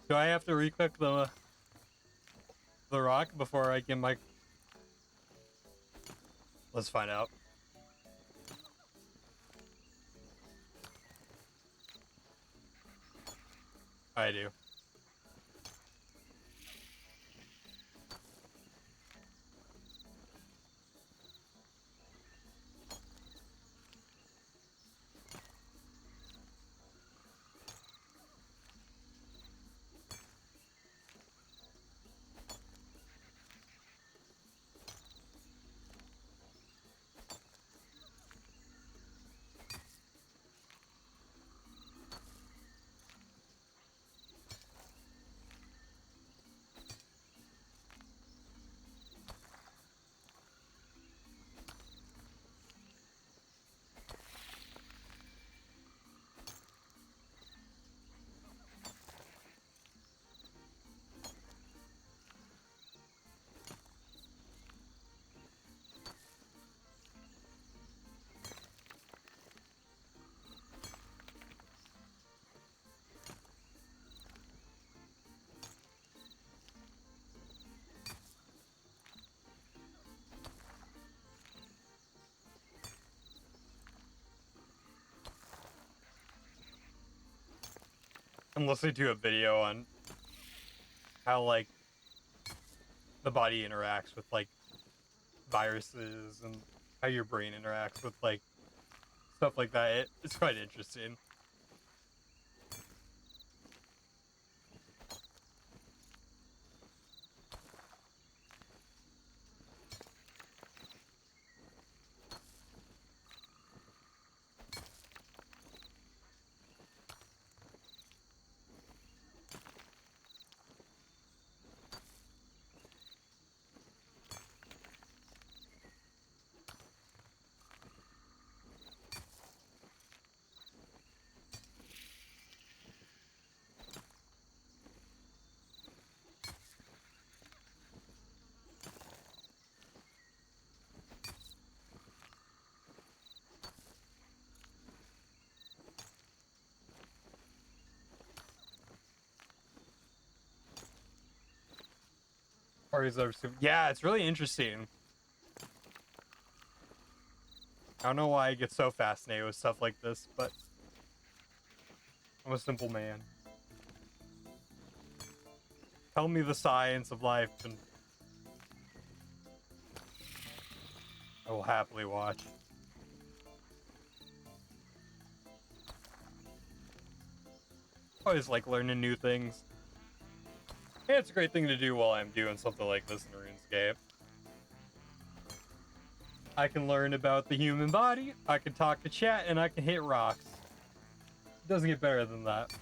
Do I have to recook the rock before I get my... Let's find out. I do. I'm listening to a video on how, like, the body interacts with, like, viruses and how your brain interacts with, like, stuff like that. It's quite interesting. Parties are super... Yeah, it's really interesting. I don't know why I get so fascinated with stuff like this, but I'm a simple man. Tell me the science of life, and I will happily watch. I always like learning new things. Yeah, it's a great thing to do while I'm doing something like this in RuneScape. I can learn about the human body, I can talk to chat, and I can hit rocks. It doesn't get better than that.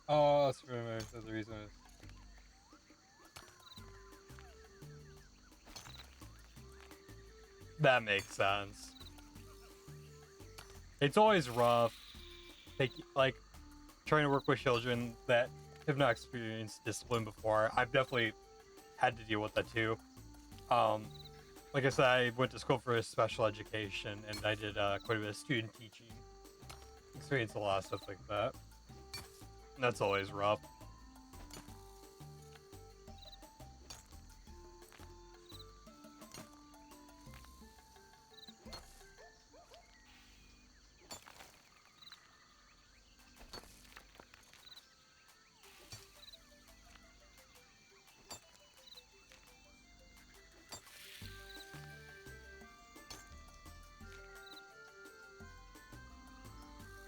Oh, that's remember the reason is that makes sense. It's always rough, like trying to work with children that have not experienced discipline before. I've definitely had to deal with that too. Um, like I said, I went to school for special education, and I did quite a bit of student teaching. Experienced a lot of stuff like that. And that's always rough.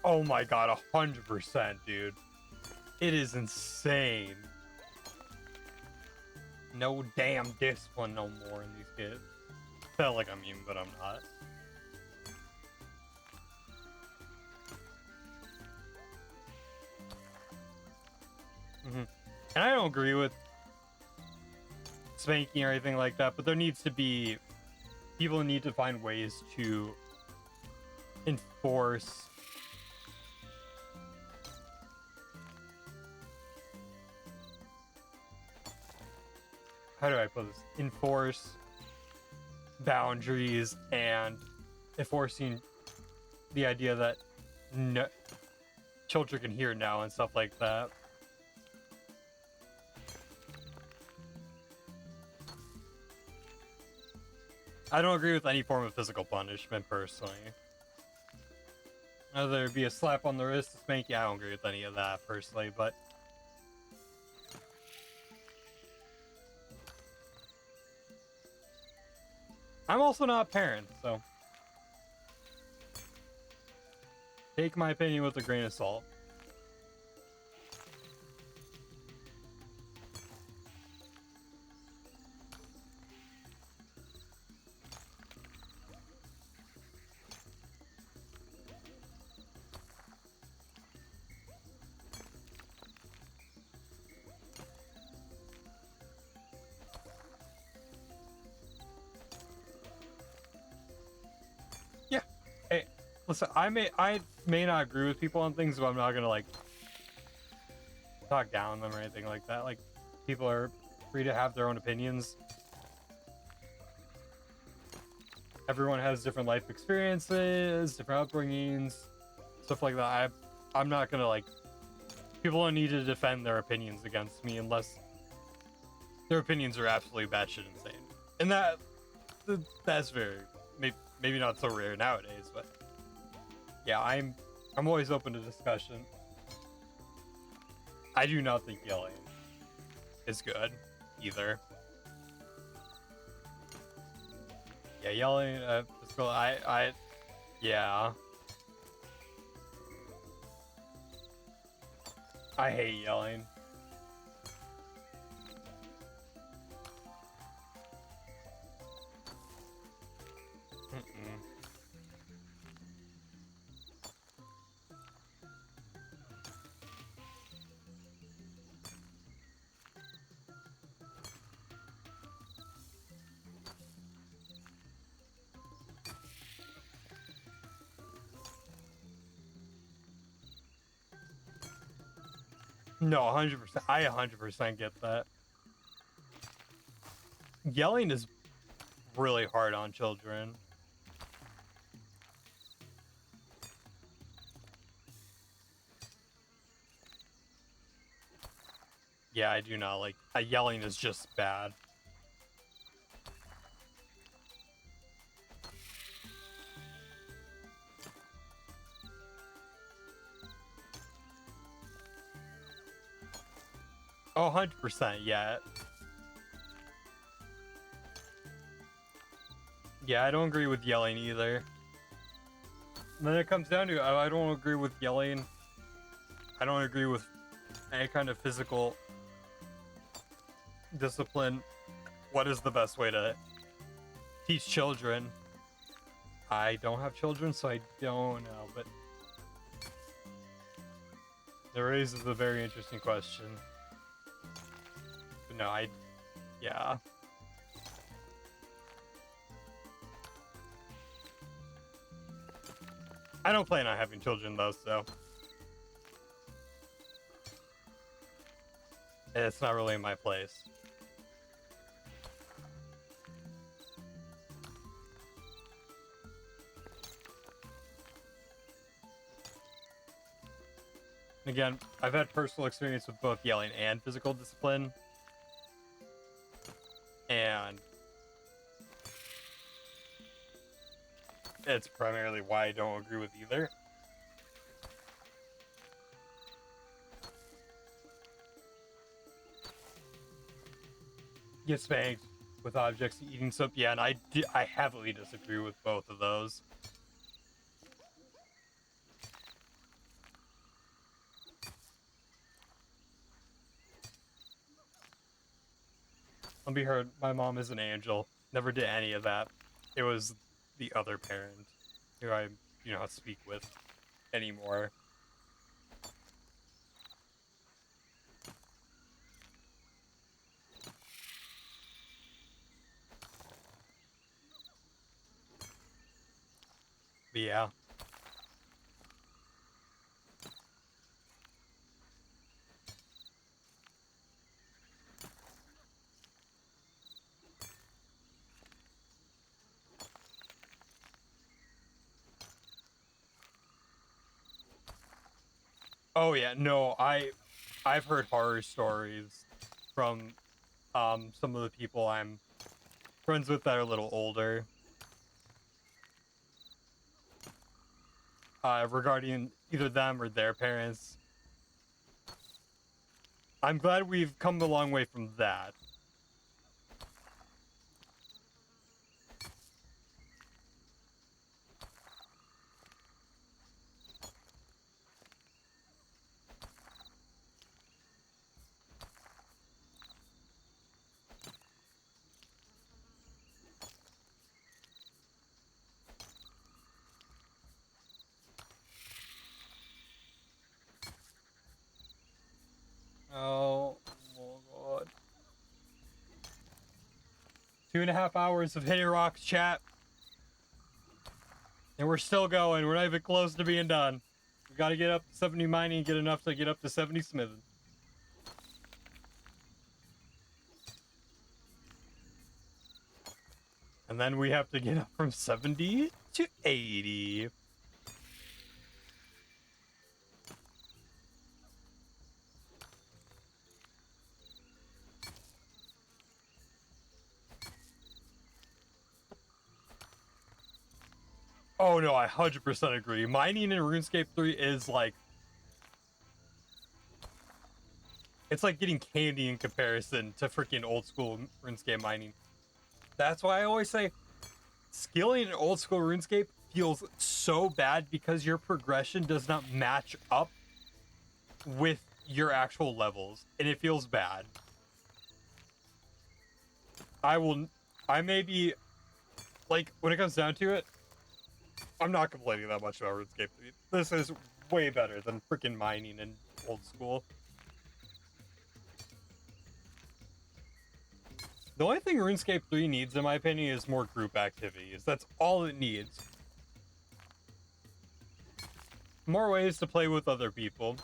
Oh my god, 100%, dude. It is insane. No damn discipline no more in these kids. Felt like I'm mean, but I'm not. And I don't agree with spanking or anything like that, but there needs to be people need to find ways to enforce how do I put this? Enforce boundaries and enforcing the idea that no, children can hear now and stuff like that. I don't agree with any form of physical punishment personally. Whether it be a slap on the wrist, a spanking, I don't agree with any of that personally, but I'm also not a parent, so take my opinion with a grain of salt. Yeah. Hey, listen, I may not agree with people on things, but I'm not gonna like talk down on them or anything like that. Like, people are free to have their own opinions. Everyone has different life experiences, different upbringings, stuff like that. I'm not gonna like. People don't need to defend their opinions against me unless their opinions are absolutely batshit insane, and that's very maybe not so rare nowadays, but yeah, I'm always open to discussion. I do not think yelling is good either. Yeah, yelling physical, yeah, I hate yelling. Mm-mm. No, 100%. I 100% get that. Yelling is really hard on children. Yeah, I do not like yelling is just bad. Oh, 100%. Yeah. Yeah, I don't agree with yelling either. And then it comes down to I don't agree with yelling. I don't agree with any kind of physical discipline. What is the best way to teach children? I don't have children, so I don't know, but It raises a very interesting question. But no, yeah. I don't plan on having children though, so it's not really my place. Again, I've had personal experience with both yelling and physical discipline. And it's primarily why I don't agree with either. Get spanked with objects, eating soap. Yeah, and I heavily disagree with both of those. I'll be heard. My mom is an angel. Never did any of that. It was the other parent who I do not speak with anymore. But yeah. Oh yeah, no, I've heard horror stories from some of the people I'm friends with that are a little older. Regarding either them or their parents. I'm glad we've come a long way from that. Oh, oh god. 2.5 hours of hitting rocks, chat. And we're still going. We're not even close to being done. We gotta get up to 70 mining and get enough to get up to 70 smithing. And then we have to get up from 70 to 80. Oh no, I 100% agree. Mining in RuneScape 3 is like... It's like getting candy in comparison to freaking old school RuneScape mining. That's why I always say skilling in old school RuneScape feels so bad because your progression does not match up with your actual levels, and it feels bad. I may be, like, when it comes down to it, I'm not complaining that much about RuneScape 3. This is way better than freaking mining in old school. The only thing RuneScape 3 needs, in my opinion, is more group activities. That's all it needs. More ways to play with other people.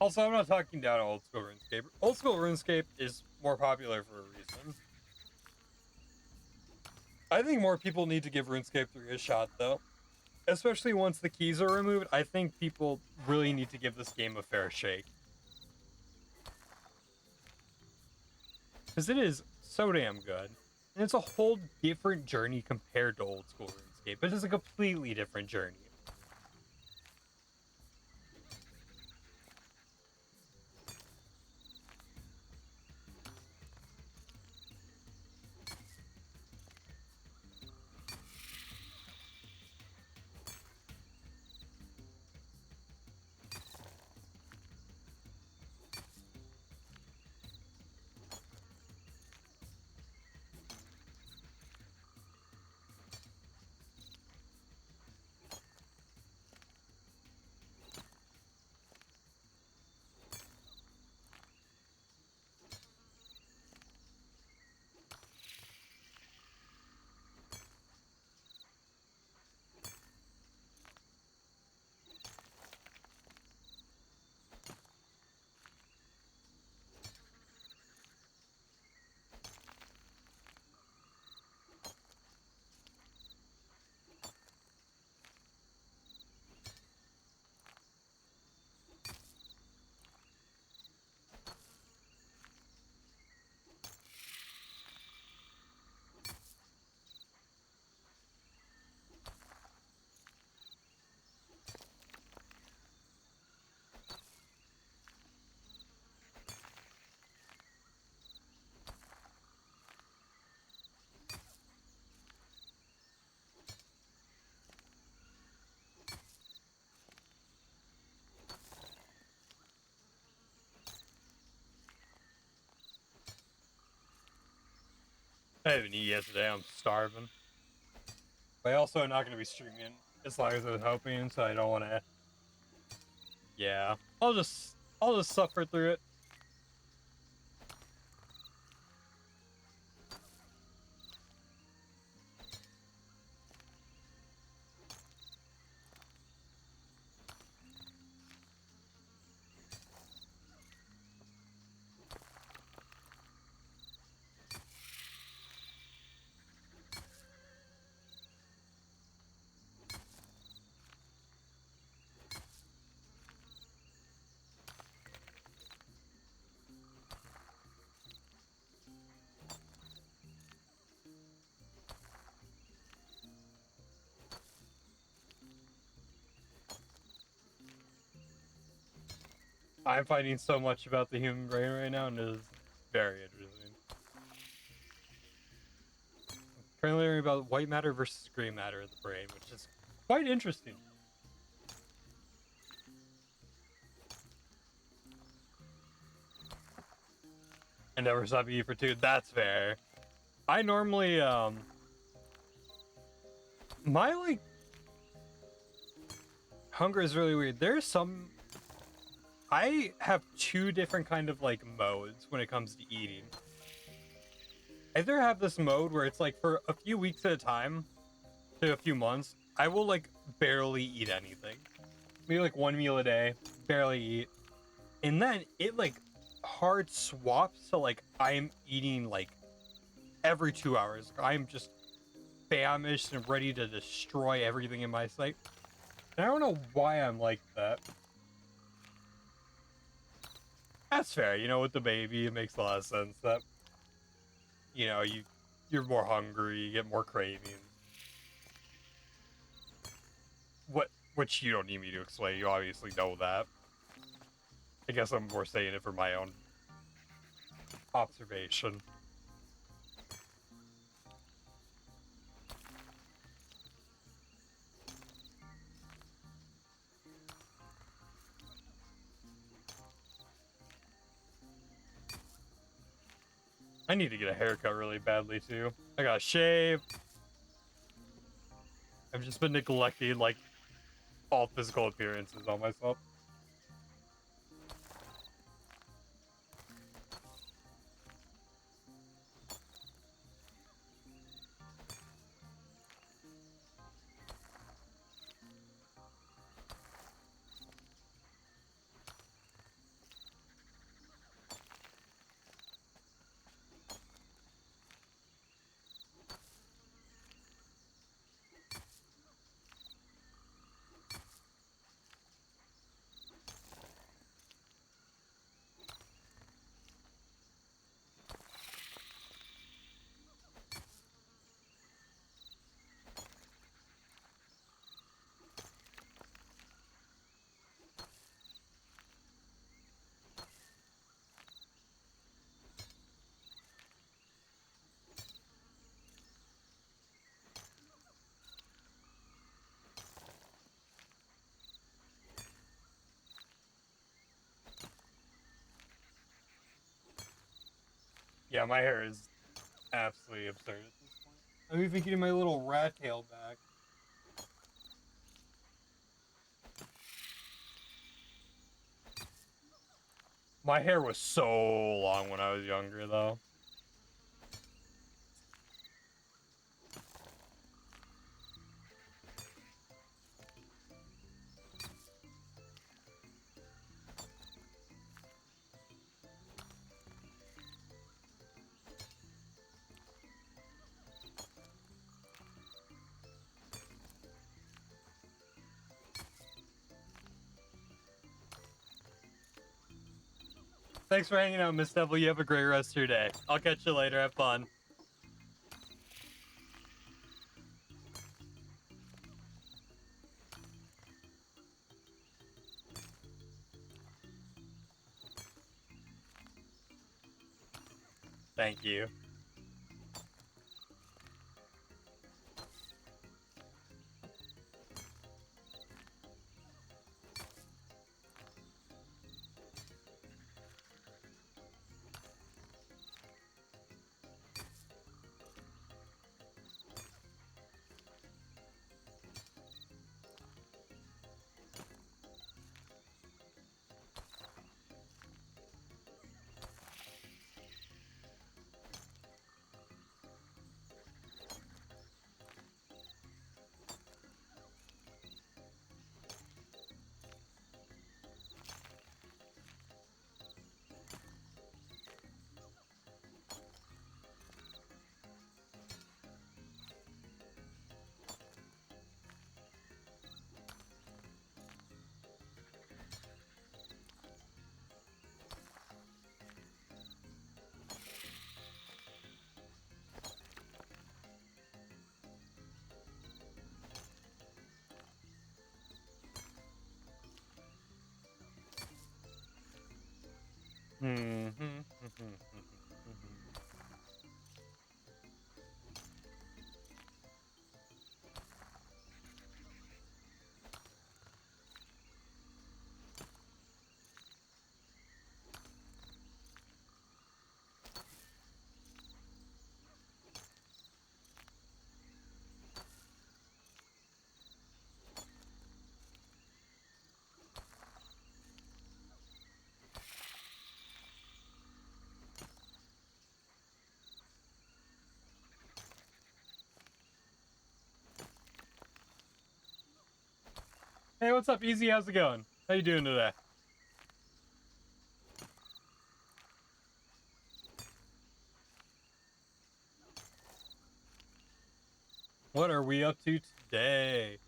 Also, I'm not talking down old school RuneScape. Old school RuneScape is more popular for a reason. I think more people need to give RuneScape 3 a shot, though. Especially once the keys are removed, I think people really need to give this game a fair shake. Because it is so damn good. And it's a whole different journey compared to old school RuneScape. It is a completely different journey. I haven't eaten yesterday. I'm starving. But I also am not going to be streaming as long as I was hoping, so I don't want to. Yeah, I'll just suffer through it. I'm finding so much about the human brain right now, and it is very interesting. Currently learning about white matter versus gray matter of the brain, which is quite interesting. And never stop eating for two. That's fair. I normally my like hunger is really weird. There's some I have two different kind of like modes when it comes to eating. I either have this mode where it's like for a few weeks at a time to a few months, I will like barely eat anything. Maybe like one meal a day, barely eat. And then it like hard swaps to like I'm eating like every 2 hours. I'm just famished and ready to destroy everything in my sight. And I don't know why I'm like that. That's fair, you know, with the baby, it makes a lot of sense that you're more hungry, you get more cravings. What which you don't need me to explain. You obviously know that. I guess I'm more saying it for my own observation. I need to get a haircut really badly too. I gotta shave. I've just been neglecting like all physical appearances on myself. Yeah, my hair is absolutely absurd at this point. I'm even getting my little rat tail back. My hair was so long when I was younger, though. Thanks for hanging out, Miss Devil. You have a great rest of your day. I'll catch you later. Have fun. Thank you. Hey, what's up, Easy? How's it going? How you doing today? What are we up to today?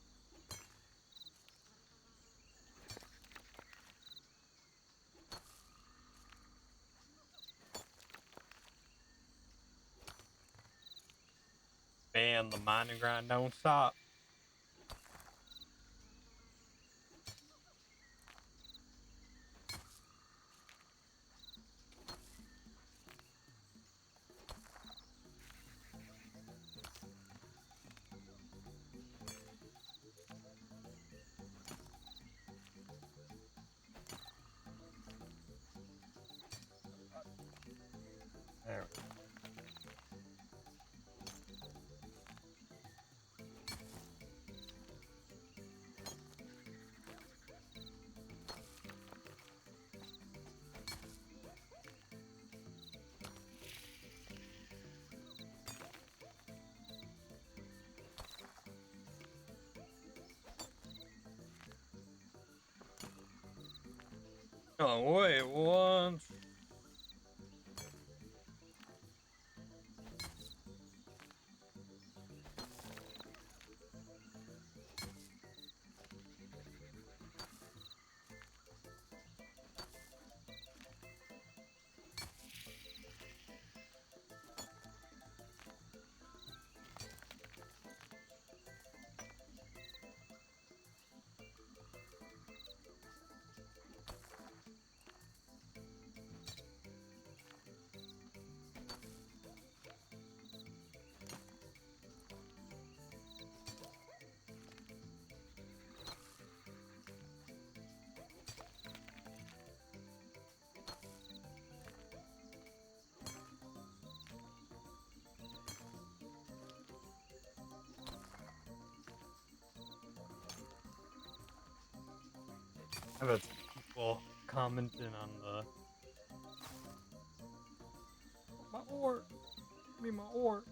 Man, the mining grind don't stop. There we go. Oh, wait, what? I've had some people commenting on the my ore, give me my ore.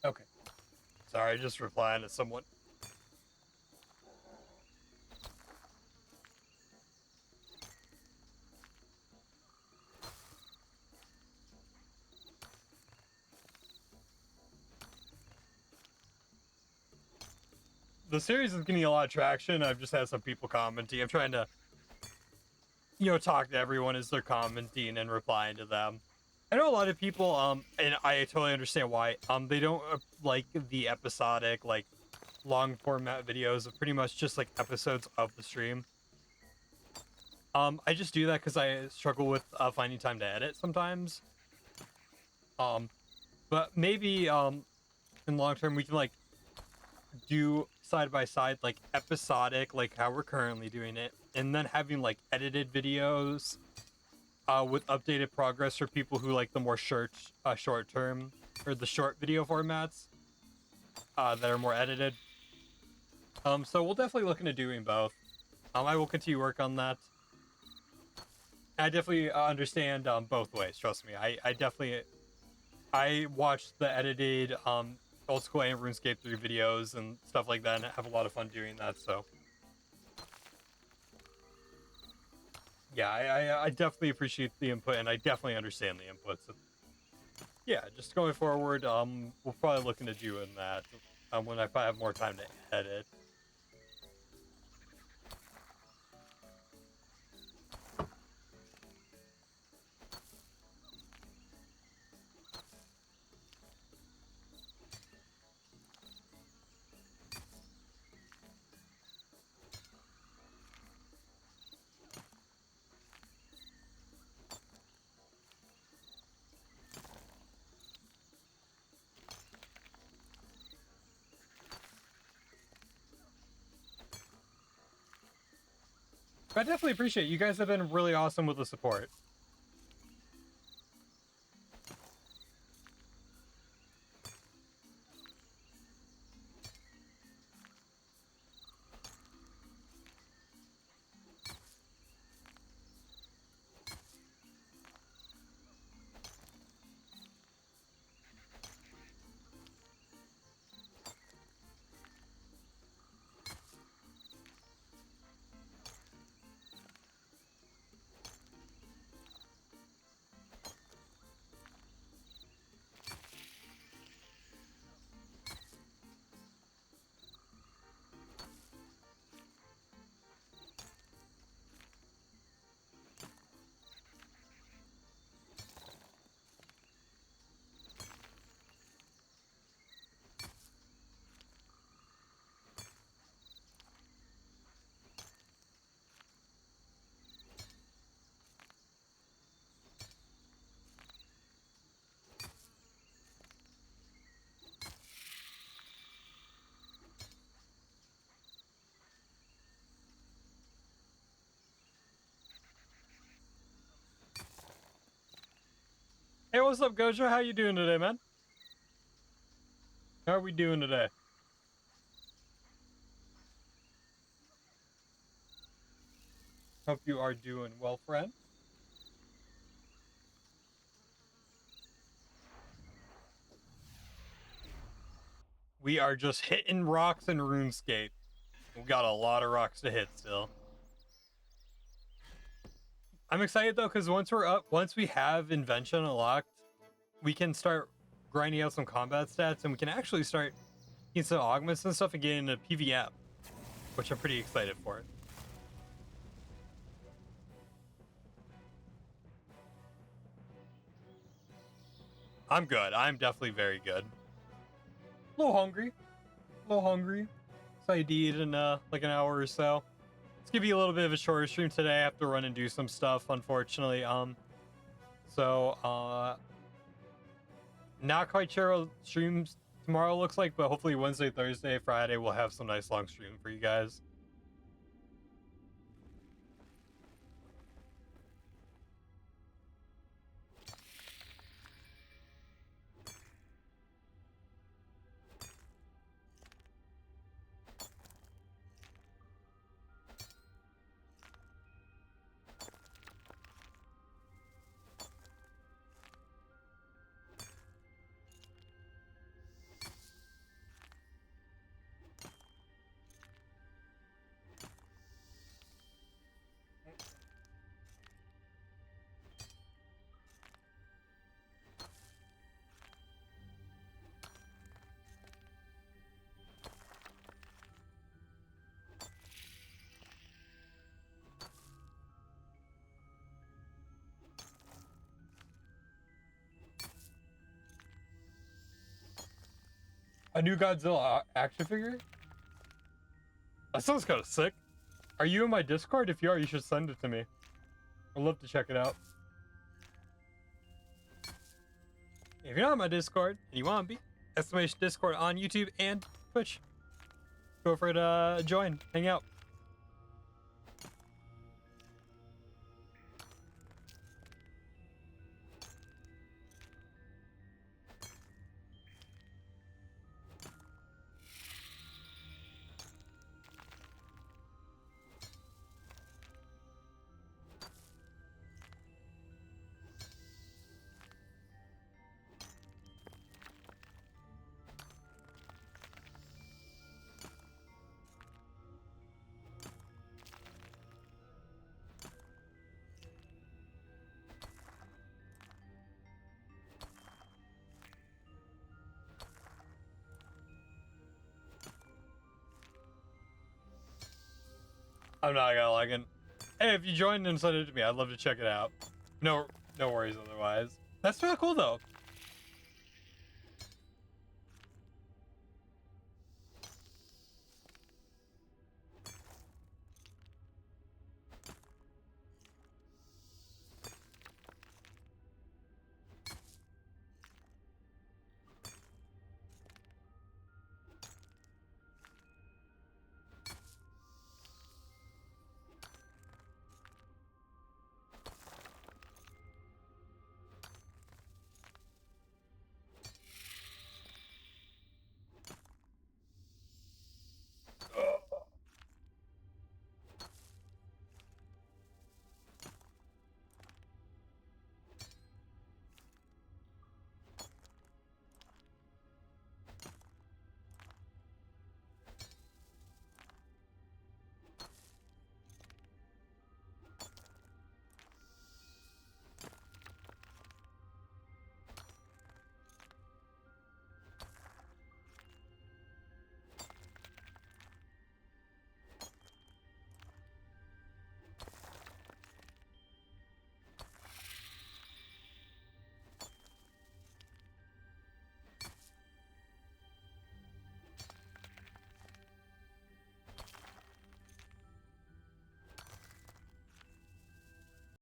Okay. Sorry, just replying to someone. The series is getting a lot of traction. I've just had some people commenting. I'm trying to, talk to everyone as they're commenting and replying to them. I know a lot of people, and I totally understand why. They don't like the episodic, like long format videos of pretty much just like episodes of the stream. I just do that because I struggle with finding time to edit sometimes. Um, but maybe in long term we can like do side by side like episodic, like how we're currently doing it, and then having like edited videos with updated progress for people who like the more short term or the short video formats that are more edited. So we'll definitely look into doing both. I will continue work on that. I definitely understand both ways. Trust me. I definitely I watched the edited old school and RuneScape 3 videos and stuff like that, and I have a lot of fun doing that. So Yeah, I definitely appreciate the input, and I definitely understand the inputs. Yeah, just going forward, we're probably looking to doing that when I have more time to edit. But I definitely appreciate it. You guys have been really awesome with the support. Hey, what's up, Gojo? How you doing today, man? How are we doing today? Hope you are doing well, friend. We are just hitting rocks in RuneScape. We got a lot of rocks to hit still. I'm excited though, because once we have invention unlocked, we can start grinding out some combat stats, and we can actually start getting some augments and stuff and get into PvM, which I'm pretty excited for. I'm good. I'm definitely very good. A little hungry. A little hungry. So I eat in like an hour or so. It's gonna be a little bit of a shorter stream today. I have to run and do some stuff, unfortunately. So not quite sure what streams tomorrow looks like, but hopefully Wednesday, Thursday, Friday we'll have some nice long stream for you guys. A new Godzilla action figure? That sounds kind of sick. Are you in my Discord? If you are, you should send it to me. I'd love to check it out. If you're not in my Discord and you want to be, exclamation Discord on YouTube and Twitch. Feel free to join, hang out. I'm not gonna like it. Hey, if you joined and send it to me, I'd love to check it out. No, no worries otherwise. That's really cool though.